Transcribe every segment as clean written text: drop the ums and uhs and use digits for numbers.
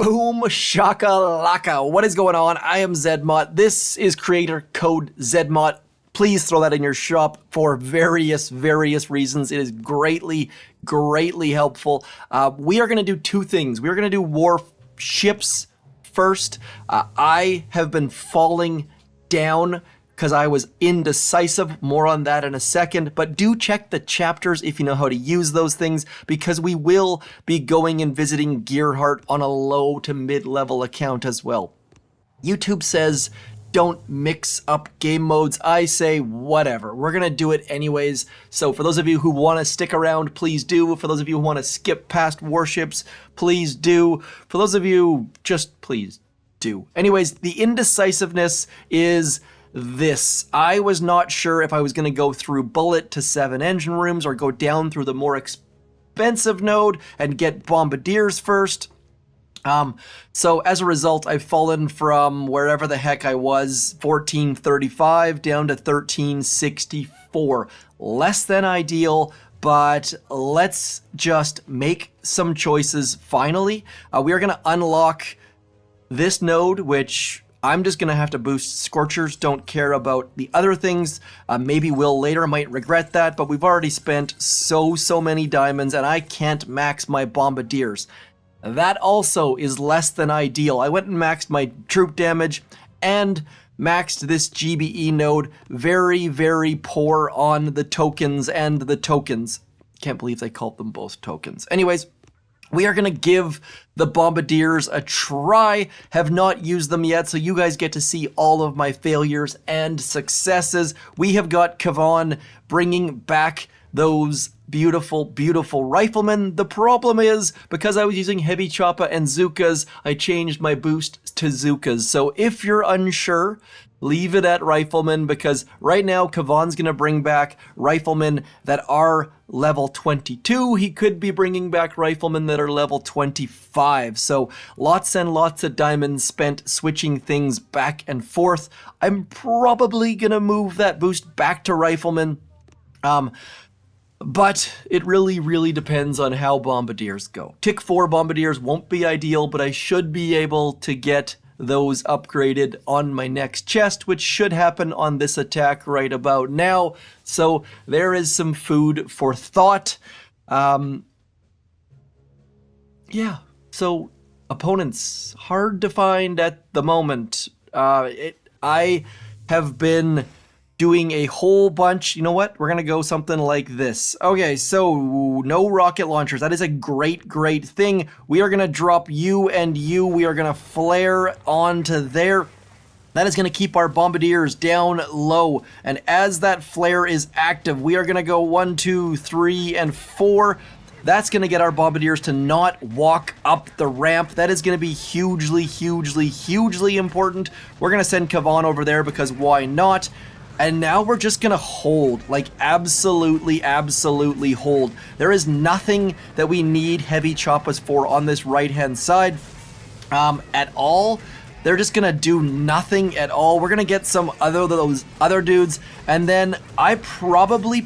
Boom shakalaka. What is going on? I am zmoT. This is creator code zmoT. Please throw that in your shop for various reasons. It is greatly helpful. We are going to do two things. We're going to do warships first. I have been falling down because I was indecisive. More on that in a second. But do check the chapters if you know how to use those things, because we will be going and visiting Gearhart on a low to mid-level account as well. YouTube says don't mix up game modes. I say whatever. We're going to do it anyways. So for those of you who want to stick around, please do. For those of you who want to skip past warships, please do. For those of you, just please do. Anyways, the indecisiveness is this. I was not sure if I was going to go through bullet to 7 engine rooms or go down through the more expensive node and get Bombardiers first. So as a result, I've fallen from wherever the heck I was, 1435 down to 1364. Less than ideal, but let's just make some choices finally. We are going to unlock this node, which I'm just going to have to boost Scorchers. Don't care about the other things. Maybe will later. Might regret that, but we've already spent so many diamonds, and I can't max my Bombardiers. That also is less than ideal. I went and maxed my troop damage and maxed this GBE node. Very poor on the tokens and the tokens. Can't believe they called them both tokens. Anyways, we are going to give the Bombardiers a try. Have not used them yet, so you guys get to see all of my failures and successes. We have got Kavan bringing back those beautiful riflemen. The problem is, because I was using heavy choppa and Zookas, I changed my boost to Zookas. So if you're unsure, leave it at riflemen, because right now Kavan's going to bring back riflemen that are level 22. He could be bringing back riflemen that are level 25. So lots and lots of diamonds spent switching things back and forth. I'm probably going to move that boost back to riflemen. But it really depends on how Bombardiers go. Tick 4 Bombardiers won't be ideal, but I should be able to get those upgraded on my next chest, which should happen on this attack right about now. So there is some food for thought. Yeah, so opponents, hard to find at the moment. I have been doing a whole bunch. You know what? We're going to go something like this. Okay, so no rocket launchers. That is a great thing. We are going to drop you and you. We are going to flare onto there. That is going to keep our Bombardiers down low. And as that flare is active, we are going to go 1, 2, 3, and 4. That's going to get our Bombardiers to not walk up the ramp. That is going to be hugely important. We're going to send Kavan over there because why not? And now we're just gonna hold, like absolutely hold. There is nothing that we need heavy choppas for on this right-hand side at all. They're just gonna do nothing at all. We're gonna get some those other dudes, and then I probably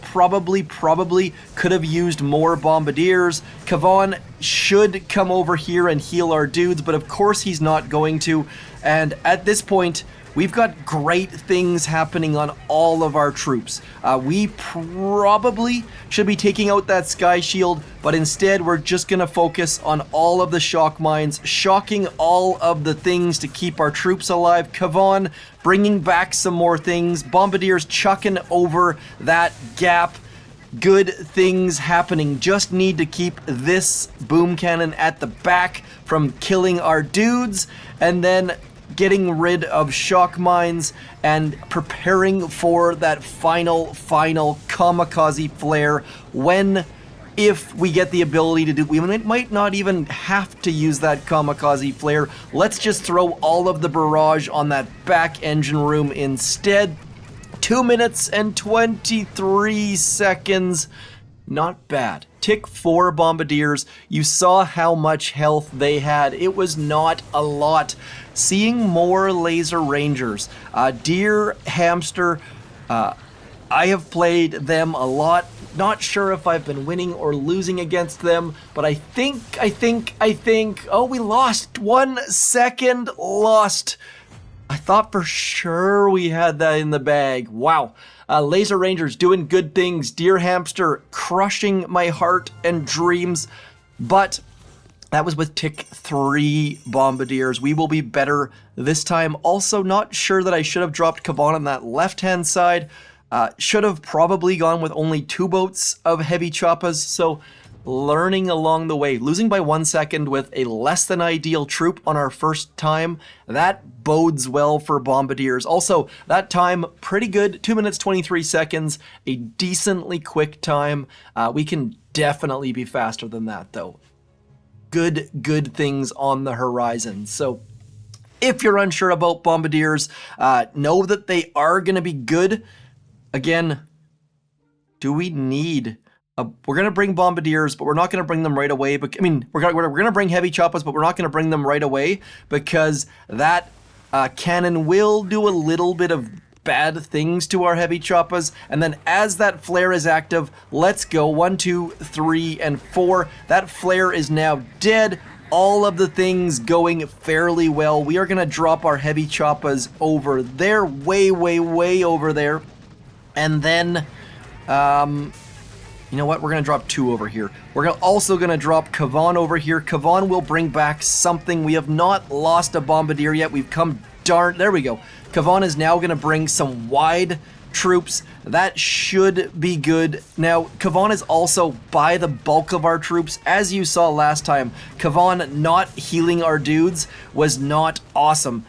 could have used more Bombardiers. Kavan should come over here and heal our dudes, but of course he's not going to. And at this point, we've got great things happening on all of our troops. We probably should be taking out that sky shield, but instead we're just gonna focus on all of the shock mines, shocking all of the things to keep our troops alive. Kavan bringing back some more things. Bombardiers chucking over that gap. Good things happening. Just need to keep this boom cannon at the back from killing our dudes, and then getting rid of shock mines and preparing for that final kamikaze flare if we get the ability to do. We might not even have to use that kamikaze flare. Let's just throw all of the barrage on that back engine room instead. 2 minutes and 23 seconds. Not bad. Tick 4 Bombardiers. You saw how much health they had. It was not a lot. Seeing more laser rangers. Deer, hamster, I have played them a lot. Not sure if I've been winning or losing against them, but I think, oh, we lost. 1 second lost. I thought for sure we had that in the bag. Wow. Laser Rangers doing good things. Deer Hamster crushing my heart and dreams. But that was with Tick 3 Bombardiers. We will be better this time. Also, not sure that I should have dropped Kavan on that left-hand side. Should have probably gone with only 2 boats of heavy choppas. So learning along the way. Losing by 1 second with a less than ideal troop on our first time. That bodes well for Bombardiers. Also, that time, pretty good. 2 minutes, 23 seconds. A decently quick time. We can definitely be faster than that, though. Good things on the horizon. So if you're unsure about Bombardiers, know that they are going to be good. Again, do we need... we're going to bring Bombardiers, but we're not going to bring them right away. But I mean, we're going to bring heavy choppas, but we're not going to bring them right away because that cannon will do a little bit of bad things to our heavy choppas. And then as that flare is active, let's go 1, 2, 3, and 4. That flare is now dead. All of the things going fairly well. We are going to drop our heavy choppas over there, way over there. And then, you know what? We're going to drop 2 over here. We're also going to drop Kavan over here. Kavan will bring back something. We have not lost a Bombardier yet. We've come there we go. Kavan is now going to bring some wide troops. That should be good. Now, Kavan is also by the bulk of our troops. As you saw last time, Kavan not healing our dudes was not awesome.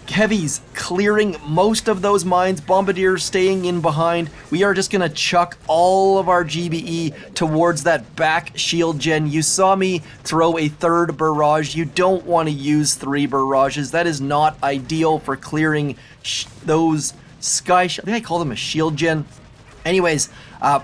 Heavies clearing most of those mines, Bombardiers staying in behind. We are just gonna chuck all of our GBE towards that back shield gen. You saw me throw a 3rd barrage. You don't want to use 3 barrages. That is not ideal for clearing those I think I call them a shield gen. Anyways,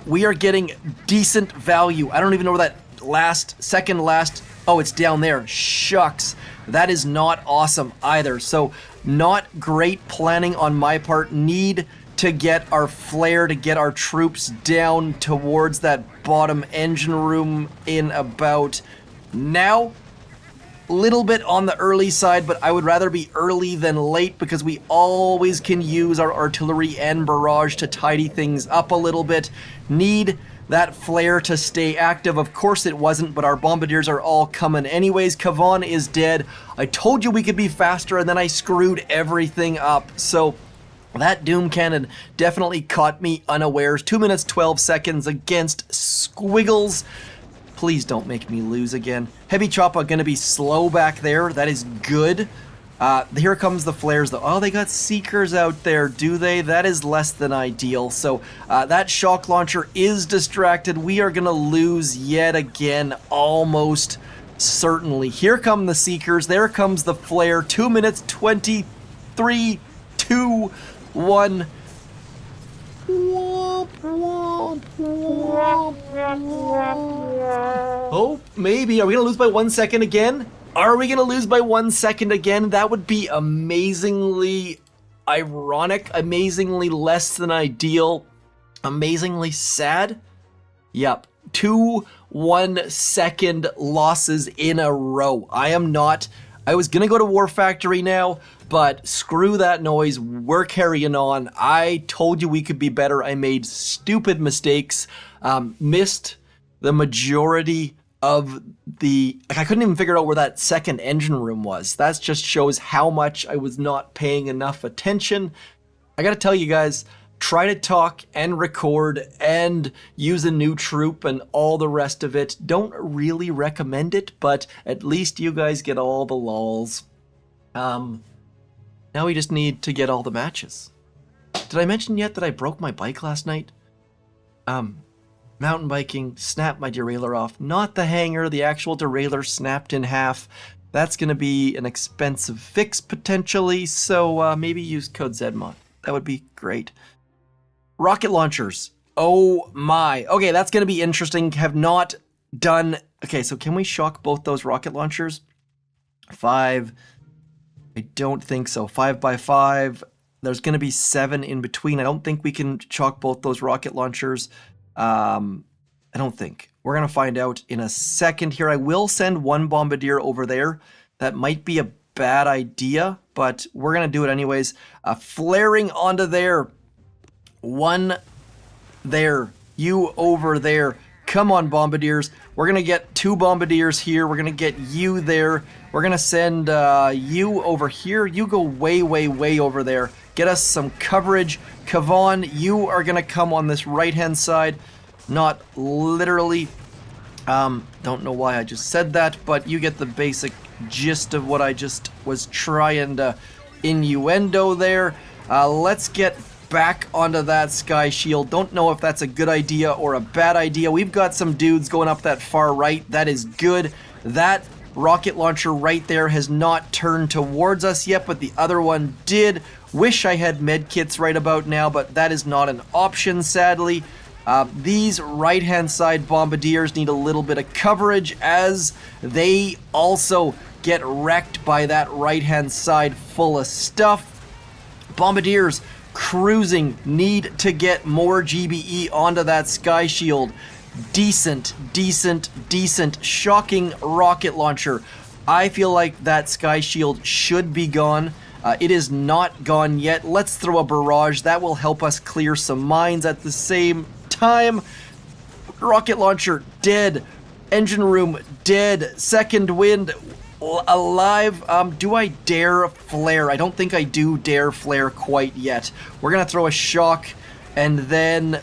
we are getting decent value. I don't even know where that second last, oh, it's down there. Shucks. That is not awesome either. So not great planning on my part. Need to get our flare to get our troops down towards that bottom engine room in about now. Little bit on the early side, but I would rather be early than late because we always can use our artillery and barrage to tidy things up a little bit. Need that flare to stay active. Of course it wasn't, but our Bombardiers are all coming anyways. Kavan is dead. I told you we could be faster, and then I screwed everything up. So that Doom Cannon definitely caught me unawares. 2 minutes, 12 seconds against Squiggles. Please don't make me lose again. Heavy Choppa gonna be slow back there. That is good. Here comes the flares though. Oh, they got Seekers out there, do they? That is less than ideal. So that shock launcher is distracted. We are gonna lose yet again, almost certainly. Here come the Seekers. There comes the flare. 2 minutes, 23, 2, 1. Oh, maybe. Are we gonna lose by 1 second again? Are we gonna lose by 1 second again? That would be amazingly ironic, amazingly less than ideal, amazingly sad. Yep, 2 1 second losses in a row. I was gonna go to War Factory now, but screw that noise, we're carrying on. I told you we could be better. I made stupid mistakes, missed the majority of I couldn't even figure out where that second engine room was. That just shows how much I was not paying enough attention. I gotta tell you guys, try to talk and record and use a new troop and all the rest of it. Don't really recommend it, but at least you guys get all the lols. Now we just need to get all the matches. Did I mention yet that I broke my bike last night? Mountain biking, snapped my derailleur off. Not the hanger, the actual derailleur snapped in half. That's gonna be an expensive fix potentially, so maybe use code zmoT. That would be great. Rocket launchers. Oh my. Okay, that's gonna be interesting. Have not done... Okay, so can we shock both those rocket launchers? 5. I don't think so. 5x5. There's going to be 7 in between. I don't think we can chalk both those rocket launchers. I don't think. We're going to find out in a second here. I will send 1 bombardier over there. That might be a bad idea, but we're going to do it anyways. Flaring onto there. 1 there. You over there. Come on, bombardiers. We're going to get 2 bombardiers here. We're going to get you there. We're going to send you over here. You go way, way, way over there. Get us some coverage. Kavan, you are going to come on this right-hand side. Not literally. Don't know why I just said that, but you get the basic gist of what I just was trying to innuendo there. Let's get back onto that sky shield. Don't know if that's a good idea or a bad idea. We've got some dudes going up that far right. That is good. That rocket launcher right there has not turned towards us yet, but the other one did. Wish I had med kits right about now, but that is not an option, sadly. These right-hand side bombardiers need a little bit of coverage as they also get wrecked by that right-hand side full of stuff. Bombardiers cruising, need to get more GBE onto that sky shield. Decent, decent, decent. Shocking rocket launcher. I feel like that sky shield should be gone. It is not gone yet. Let's throw a barrage. That will help us clear some mines at the same time. Rocket launcher dead. Engine room dead. Second wind alive. Do I dare flare? I don't think I do dare flare quite yet. We're gonna throw a shock, and then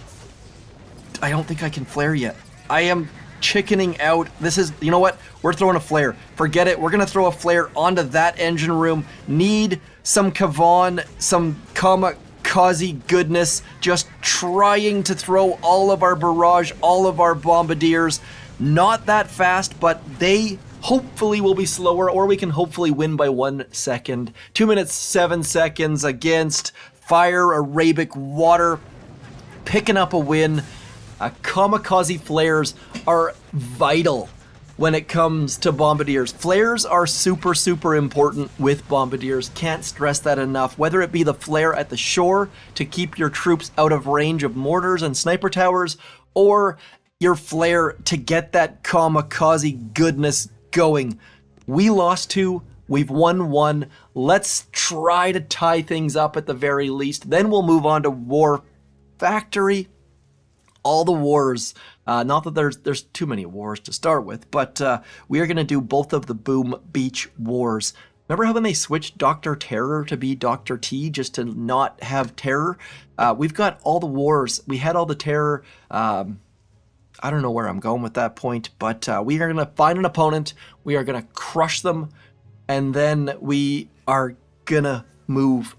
I don't think I can flare yet. I am chickening out. This is, you know what? We're throwing a flare. Forget it. We're gonna throw a flare onto that engine room. Need some Kavan, some kamikaze goodness. Just trying to throw all of our barrage, all of our bombardiers. Not that fast, but they hopefully will be slower, or we can hopefully win by 1 second. 2 minutes, 7 seconds against Fire Arabic Water. Picking up a win. Kamikaze flares are vital when it comes to bombardiers. Flares are super, super important with bombardiers. Can't stress that enough. Whether it be the flare at the shore to keep your troops out of range of mortars and sniper towers, or your flare to get that kamikaze goodness going. We lost 2, we've won 1. Let's try to tie things up at the very least. Then we'll move on to War Factory. All the wars. Not that there's too many wars to start with, but we are going to do both of the Boom Beach Wars. Remember how when they switched Dr. Terror to be Dr. T just to not have terror? We've got all the wars. We had all the terror. I don't know where I'm going with that point, but we are going to find an opponent. We are going to crush them, and then we are going to move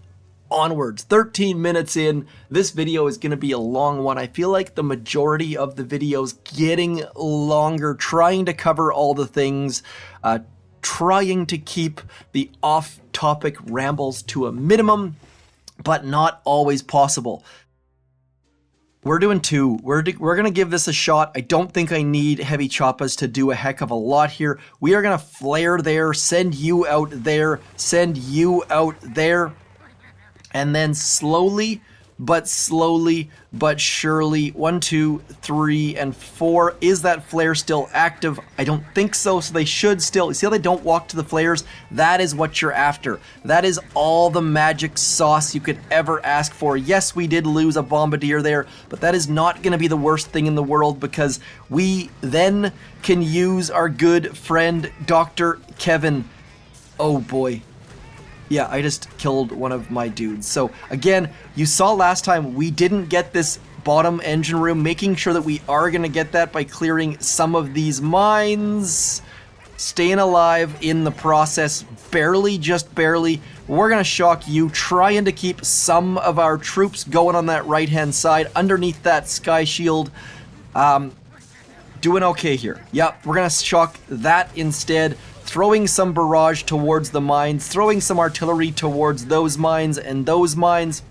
onwards. 13 minutes in. This video is going to be a long one. I feel like the majority of the videos getting longer, trying to cover all the things, trying to keep the off-topic rambles to a minimum, but not always possible. We're doing 2. We're going to give this a shot. I don't think I need heavy choppas to do a heck of a lot here. We are going to flare there, send you out there, send you out there. And then slowly but surely, 1, 2, 3, and 4. Is that flare still active? I don't think so, so they should still. See how they don't walk to the flares? That is what you're after. That is all the magic sauce you could ever ask for. Yes, we did lose a bombardier there, but that is not going to be the worst thing in the world, because we then can use our good friend Dr. Kevin. Oh boy. Yeah, I just killed one of my dudes. So again, you saw last time we didn't get this bottom engine room, making sure that we are going to get that by clearing some of these mines. Staying alive in the process, barely, just barely. We're going to shock you, trying to keep some of our troops going on that right-hand side underneath that sky shield. Doing okay here. Yep, we're going to shock that instead. Throwing some barrage towards the mines, throwing some artillery towards those mines and those mines.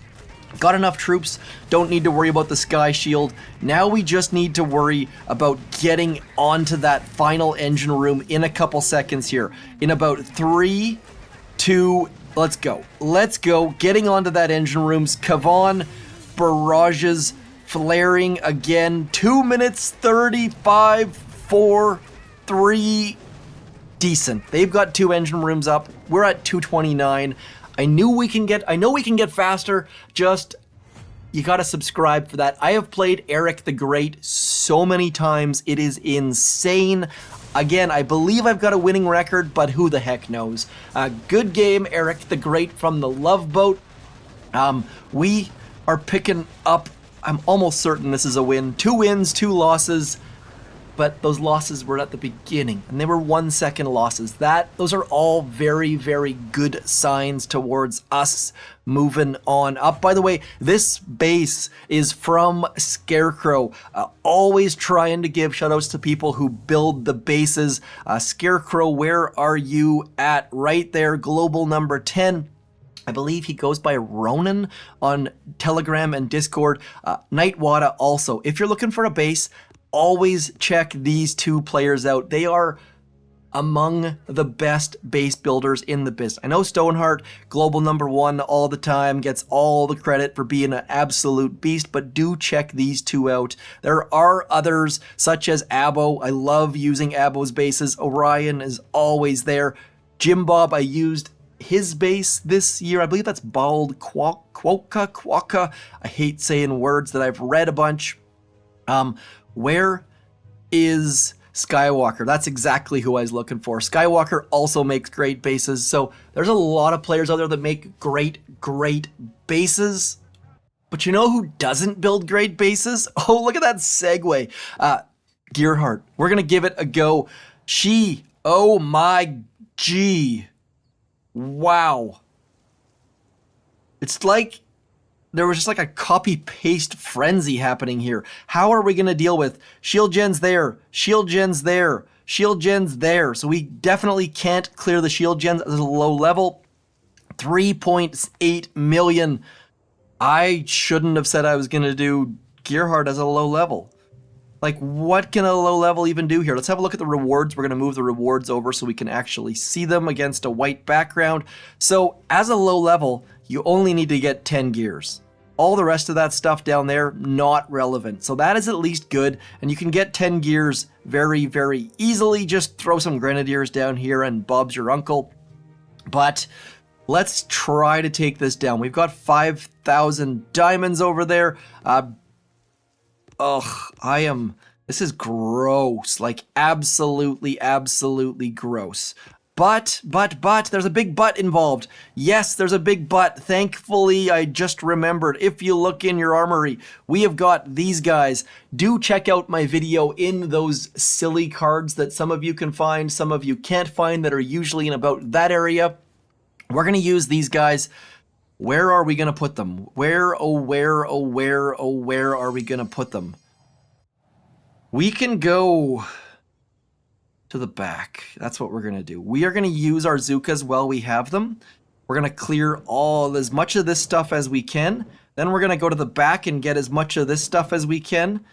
Got enough troops, don't need to worry about the sky shield. Now we just need to worry about getting onto that final engine room in a couple seconds here. In about 3, 2, Let's go. Let's go. Getting onto that engine rooms. Kavan barrages flaring again. 2 minutes 35, 4, 3. Decent. They've got 2 engine rooms up. We're at 229. I know we can get faster. Just, you gotta subscribe for that. I have played Eric the Great so many times. It is insane. Again, I believe I've got a winning record, but who the heck knows? Good game, Eric the Great from the Love Boat. We are picking up, I'm almost certain this is a win. 2 wins, 2 losses, but those losses were at the beginning, and they were 1-second losses. Those are all very, very good signs towards us moving on up. By the way, this base is from Scarecrow. Always trying to give shoutouts to people who build the bases. Scarecrow, where are you at? Right there, global number 10. I believe he goes by Ronan on Telegram and Discord. Nightwada also. If you're looking for a base, always check these 2 players out. They are among the best base builders in the business. I know Stoneheart, global number 1 all the time, gets all the credit for being an absolute beast, but do check these 2 out. There are others, such as Abo. I love using Abo's bases. Orion is always there. Jim Bob, I used his base this year. I believe that's Bald Quokka. I hate saying words that I've read a bunch. Where is Skywalker? That's exactly who I was looking for. Skywalker also makes great bases. So there's a lot of players out there that make great bases. But you know who doesn't build great bases? Oh, look at that segue. Gearhart. We're going to give it a go. Oh my G. Wow. It's like there was just like a copy-paste frenzy happening here. How are we going to deal with shield gens there, shield gens there, shield gens there? So we definitely can't clear the shield gens at a low level. 3.8 million. I shouldn't have said I was going to do Gearhart as a low level. Like, what can a low level even do here? Let's have a look at the rewards. We're going to move the rewards over so we can actually see them against a white background. So as a low level, you only need to get 10 gears. All the rest of that stuff down there, not relevant. So that is at least good, and you can get 10 gears very, very easily. Just throw some grenadiers down here and Bob's your uncle. But let's try to take this down. We've got 5,000 diamonds over there. This is gross, like absolutely gross. But, there's a big but involved. Yes, there's a big but. Thankfully, I just remembered, if you look in your armory, we have got these guys. Do check out my video in those silly cards that some of you can find, some of you can't find, that are usually in about that area. We're going to use these guys. Where are we going to put them? Where are we going to put them? We can go to the back. That's what we're going to do. We are going to use our Zookas while we have them. We're going to clear as much of this stuff as we can. Then we're going to go to the back and get as much of this stuff as we can.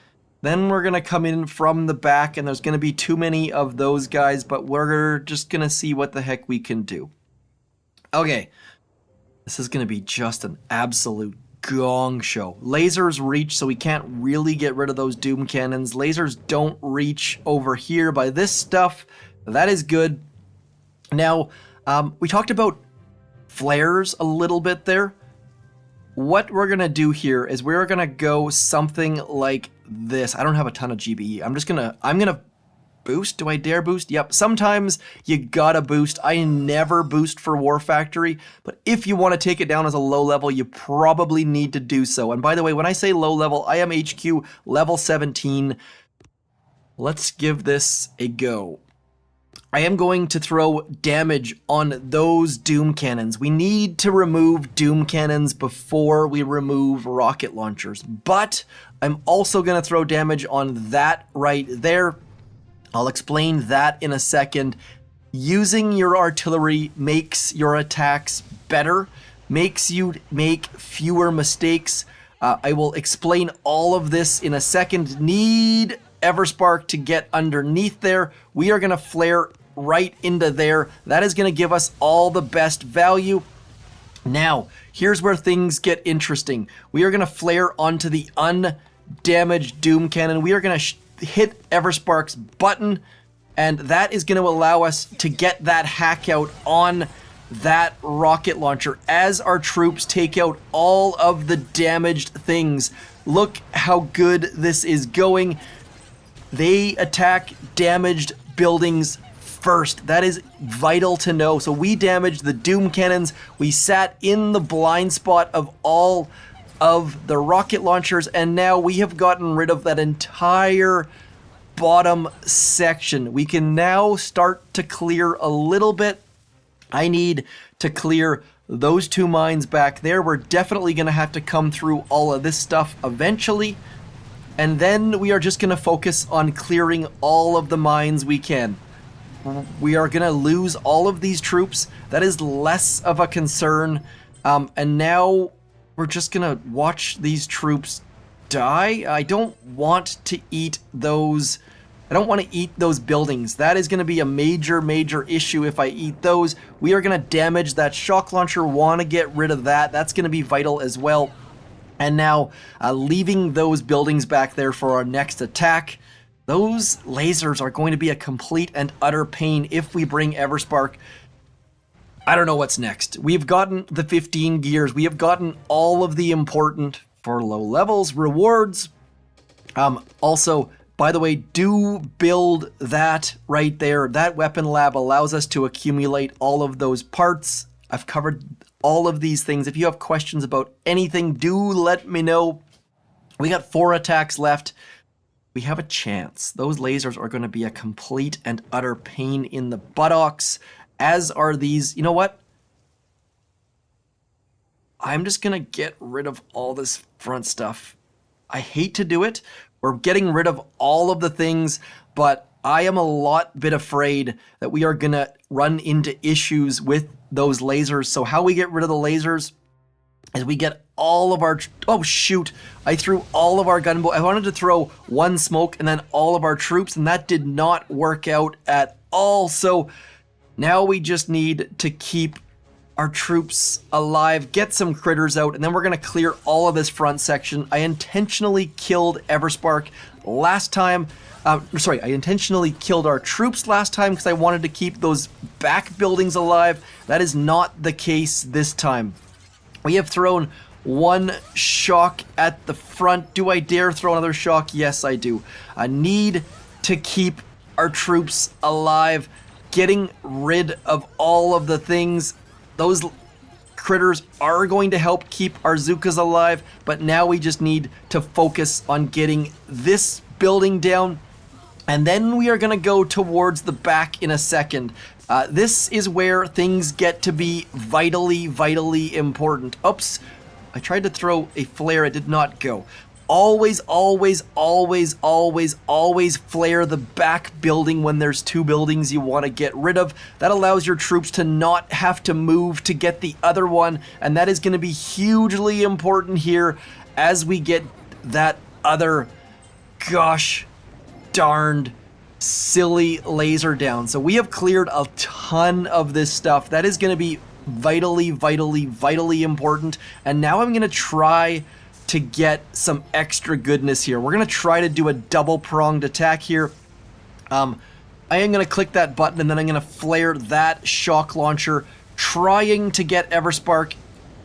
Then we're going to come in from the back, and there's going to be too many of those guys, but we're just going to see what the heck we can do. Okay. This is going to be just an absolute gong show. Lasers reach, so we can't really get rid of those doom cannons. Lasers don't reach over here by this stuff. That is good. Now, we talked about flares a little bit there. What we're going to do here is we're going to go something like this. I don't have a ton of GBE. I'm going to boost. Do I dare boost? Yep. Sometimes you gotta boost. I never boost for War Factory, but if you want to take it down as a low level, you probably need to do so. And by the way, when I say low level, I am HQ level 17. Let's give this a go. I am going to throw damage on those doom cannons. We need to remove doom cannons before we remove rocket launchers, but I'm also going to throw damage on that right there. I'll explain that in a second. Using your artillery makes your attacks better, makes you make fewer mistakes. I will explain all of this in a second. Need Everspark to get underneath there. We are going to flare right into there. That is going to give us all the best value. Now, here's where things get interesting. We are going to flare onto the undamaged Doom Cannon. We are going to hit Everspark's button, and that is going to allow us to get that hack out on that rocket launcher as our troops take out all of the damaged things. Look how good this is going. They attack damaged buildings first. That is vital to know. So we damaged the Doom Cannons. We sat in the blind spot of all of the rocket launchers, and now we have gotten rid of that entire bottom section. We can now start to clear a little bit. I need to clear those 2 mines back there. We're definitely going to have to come through all of this stuff eventually. And then we are just going to focus on clearing all of the mines we can. We are going to lose all of these troops. That is less of a concern. And now we're just going to watch these troops die. I don't want to eat those. I don't want to eat those buildings. That is going to be a major, major issue if I eat those. We are going to damage that shock launcher. Want to get rid of that. That's going to be vital as well. And now leaving those buildings back there for our next attack. Those lasers are going to be a complete and utter pain if we bring Everspark. I don't know what's next. We've gotten the 15 gears. We have gotten all of the important, for low levels, rewards. Also, by the way, do build that right there. That weapon lab allows us to accumulate all of those parts. I've covered all of these things. If you have questions about anything, do let me know. We got 4 attacks left. We have a chance. Those lasers are going to be a complete and utter pain in the buttocks, as are these. You know what? I'm just going to get rid of all this front stuff. I hate to do it. We're getting rid of all of the things, but I am a bit afraid that we are going to run into issues with those lasers. So how we get rid of the lasers is we get all of our... Oh, shoot. I threw all of our gunboat. I wanted to throw 1 smoke and then all of our troops, and that did not work out at all. So now we just need to keep our troops alive, get some critters out, and then we're going to clear all of this front section. I intentionally killed Everspark last time. I intentionally killed our troops last time because I wanted to keep those back buildings alive. That is not the case this time. We have thrown 1 shock at the front. Do I dare throw another shock? Yes, I do. I need to keep our troops alive, getting rid of all of the things. Those critters are going to help keep our Zookas alive, but now we just need to focus on getting this building down, and then we are going to go towards the back in a second. This is where things get to be vitally, vitally important. Oops, I tried to throw a flare, it did not go. Always, always, always, always, always flare the back building when there's 2 buildings you want to get rid of. That allows your troops to not have to move to get the other one, and that is going to be hugely important here as we get that other, gosh darned, silly laser down. So we have cleared a ton of this stuff. That is going to be vitally, vitally, vitally important. And now I'm going to try to get some extra goodness here. We're going to try to do a double-pronged attack here. I am going to click that button, and then I'm going to flare that shock launcher, trying to get Everspark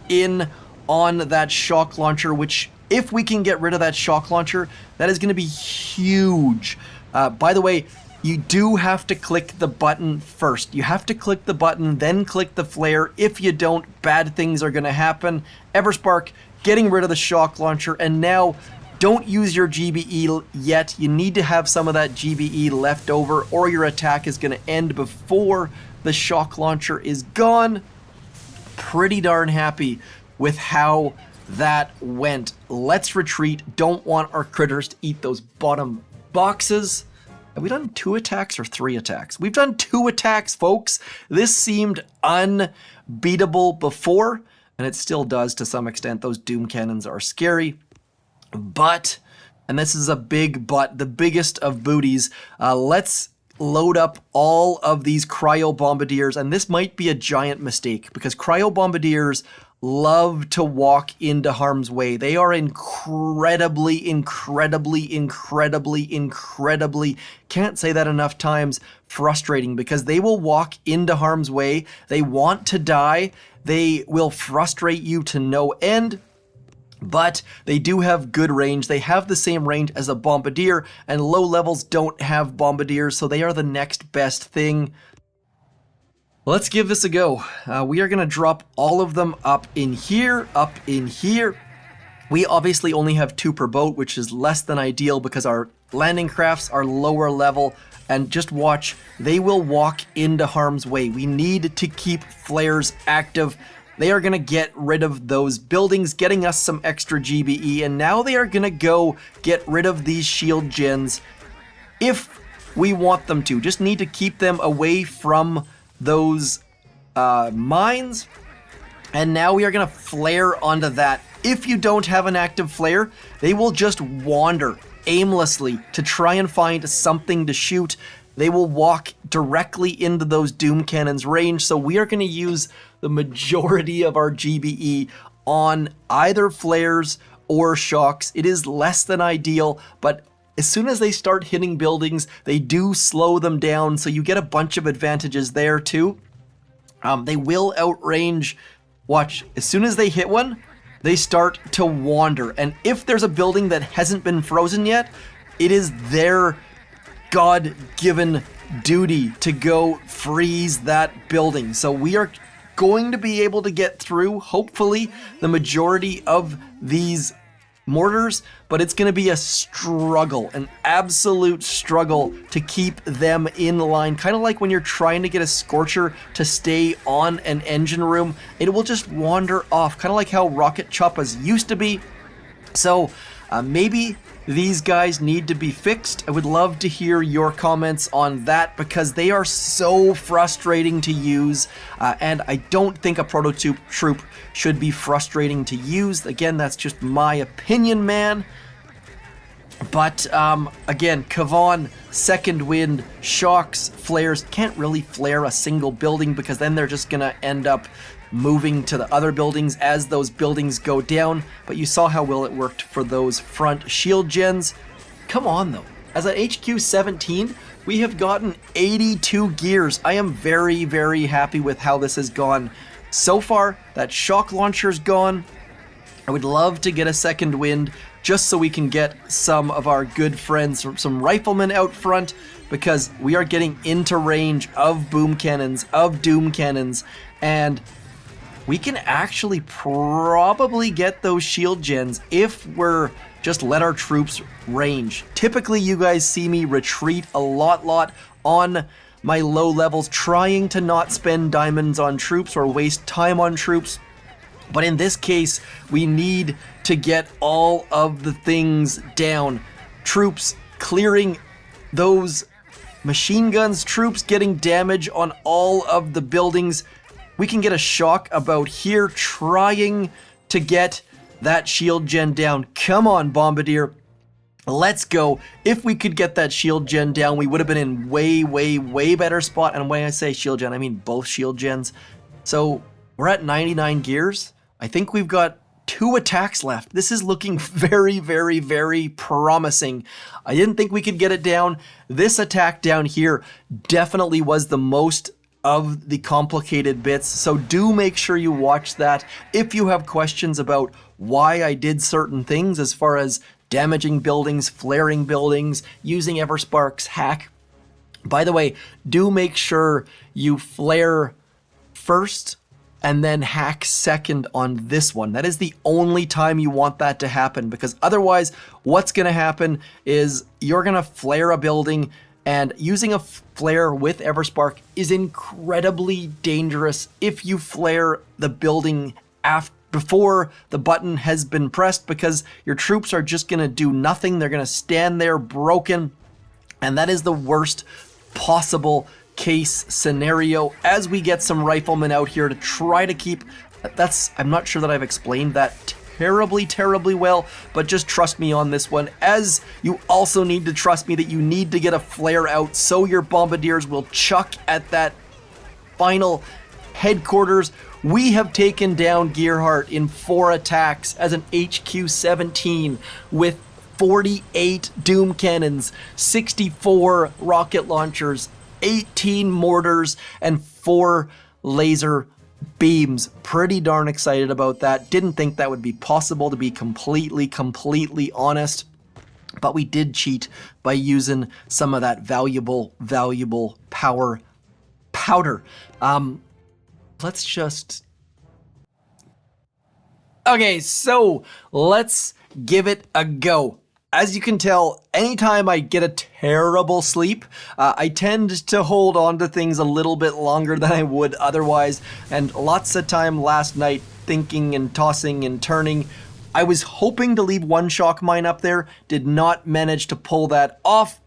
in on that shock launcher, which, if we can get rid of that shock launcher, that is going to be huge. By the way, you do have to click the button first. You have to click the button, then click the flare. If you don't, bad things are going to happen. Everspark getting rid of the shock launcher, and now don't use your GBE yet. You need to have some of that GBE left over, or your attack is going to end before the shock launcher is gone. Pretty darn happy with how that went. Let's retreat. Don't want our critters to eat those bottom boxes. Have we done 2 attacks or 3 attacks? We've done 2 attacks, folks. This seemed unbeatable before, and it still does to some extent. Those Doom Cannons are scary. But, and this is a big but, the biggest of booties, let's load up all of these Cryobombardiers, and this might be a giant mistake because Cryobombardiers love to walk into harm's way. They are incredibly, can't say that enough times, frustrating, because they will walk into harm's way. They want to die. They will frustrate you to no end. But they do have good range. They have the same range as a Bombardier, and low levels don't have Bombardiers, so they are the next best thing. Let's give this a go. We are going to drop all of them up in here. We obviously only have 2 per boat, which is less than ideal because our landing crafts are lower level. And just watch, they will walk into harm's way. We need to keep flares active. They are going to get rid of those buildings, getting us some extra GBE, and now they are going to go get rid of these shield gens if we want them to. Just need to keep them away from those mines, and now we are going to flare onto that. If you don't have an active flare, they will just wander aimlessly to try and find something to shoot. They will walk directly into those doom cannons range, so we are going to use the majority of our GBE on either flares or shocks. It is less than ideal, but as soon as they start hitting buildings, they do slow them down, so you get a bunch of advantages there too. They will outrange. Watch, as soon as they hit one, they start to wander, and if there's a building that hasn't been frozen yet, it is their God-given duty to go freeze that building. So we are going to be able to get through, hopefully, the majority of these mortars, but it's going to be a struggle, an absolute struggle to keep them in line. Kind of like when you're trying to get a Scorcher to stay on an engine room, it will just wander off, kind of like how rocket choppas used to be. So maybe these guys need to be fixed. I would love to hear your comments on that because they are so frustrating to use, and I don't think a prototype troop should be frustrating to use. Again, that's just my opinion, man. But again, Kavan, Second Wind, Shocks, Flares can't really flare a single building because then they're just gonna end up moving to the other buildings as those buildings go down, but you saw how well it worked for those front shield gens. Come on though, as an HQ 17, we have gotten 82 gears. I am very, very happy with how this has gone so far. That shock launcher's gone. I would love to get a Second Wind just so we can get some of our good friends, some riflemen out front, because we are getting into range of boom cannons, of doom cannons, and we can actually probably get those shield gens if we're just let our troops range. Typically, you guys see me retreat a lot on my low levels, trying to not spend diamonds on troops or waste time on troops. But in this case, we need to get all of the things down. Troops clearing those machine guns, troops getting damage on all of the buildings. We can get a shock about here trying to get that shield gen down. Come on, Bombardier. Let's go. If we could get that shield gen down, we would have been in way better spot. And when I say shield gen, I mean both shield gens. So we're at 99 gears. I think we've got 2 attacks left. This is looking very promising. I didn't think we could get it down. This attack down here definitely was the most of the complicated bits, so do make sure you watch that. If you have questions about why I did certain things as far as damaging buildings, flaring buildings, using Everspark's hack, by the way, do make sure you flare first and then hack second on this one. That is the only time you want that to happen, because otherwise what's going to happen is you're going to flare a building, and using a flare with Everspark is incredibly dangerous if you flare the building before the button has been pressed, because your troops are just going to do nothing. They're going to stand there broken, and that is the worst possible case scenario. As we get some riflemen out here to try to keep... I'm not sure that I've explained that terribly well, but just trust me on this one, as you also need to trust me that you need to get a flare out so your Bombardiers will chuck at that final headquarters We have taken down Gearhart in 4 attacks as an HQ-17 with 48 doom cannons, 64 rocket launchers, 18 mortars, and 4 laser beams. Pretty darn excited about that. Didn't think that would be possible, to be completely honest. But we did cheat by using some of that valuable power powder. Let's just... Okay, so let's give it a go. As you can tell, anytime I get a terrible sleep, I tend to hold on to things a little bit longer than I would otherwise, and lots of time last night thinking and tossing and turning. I was hoping to leave 1 shock mine up there, did not manage to pull that off.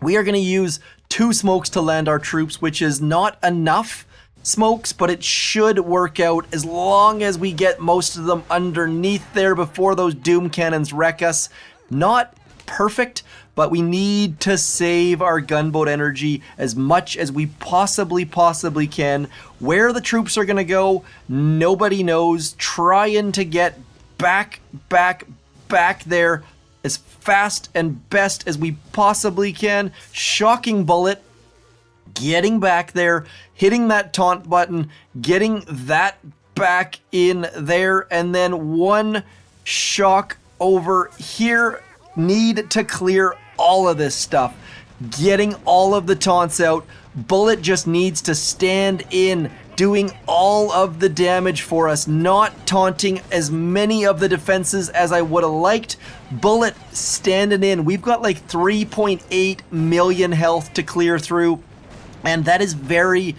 We are going to use 2 smokes to land our troops, which is not enough smokes, but it should work out as long as we get most of them underneath there before those doom cannons wreck us. Not perfect, but we need to save our gunboat energy as much as we possibly can. Where the troops are gonna go, nobody knows. Trying to get back there as fast and best as we possibly can. Shocking bullet, getting back there, hitting that taunt button, getting that back in there, and then 1 shock over here. Need to clear all of this stuff. Getting all of the taunts out. Bullet just needs to stand in, doing all of the damage for us, not taunting as many of the defenses as I would have liked. Bullet standing in. We've got like 3.8 million health to clear through, and that is very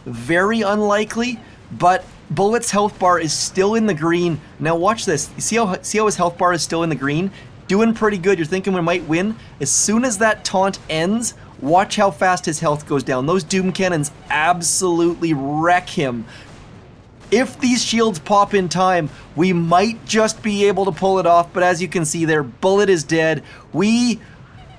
unlikely, but Bullet's health bar is still in the green. Now watch this. See how his health bar is still in the green? Doing pretty good. You're thinking we might win. As soon as that taunt ends, watch how fast his health goes down. Those doom cannons absolutely wreck him. If these shields pop in time, we might just be able to pull it off, but as you can see there, Bullet is dead. We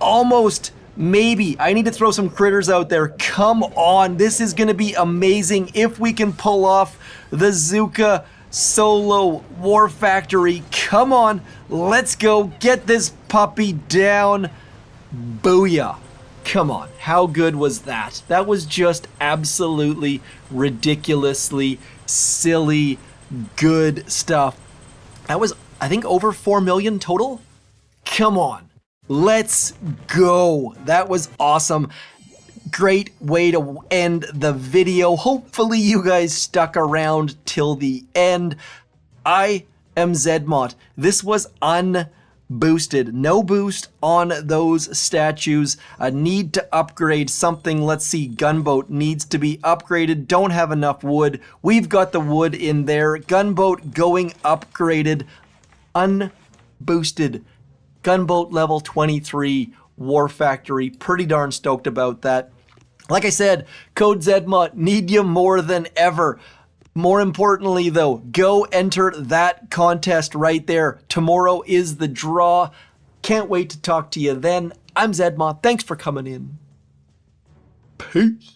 almost... Maybe. I need to throw some critters out there. Come on. This is going to be amazing if we can pull off the Zooka solo war factory. Come on. Let's go get this puppy down. Booyah. Come on. How good was that? That was just absolutely ridiculously silly good stuff. That was, I think, over 4 million total. Come on. Let's go. That was awesome. Great way to end the video. Hopefully you guys stuck around till the end. I am zmoT. This was Unboosted. No boost on those statues. Need to upgrade something. Let's see. Gunboat needs to be upgraded. Don't have enough wood. We've got the wood in there. Gunboat going upgraded. Unboosted. Gunboat level 23 War Factory. Pretty darn stoked about that. Like I said, code zmoT, need you more than ever. More importantly though, go enter that contest right there. Tomorrow is the draw. Can't wait to talk to you then. I'm zmoT. Thanks for coming in. Peace.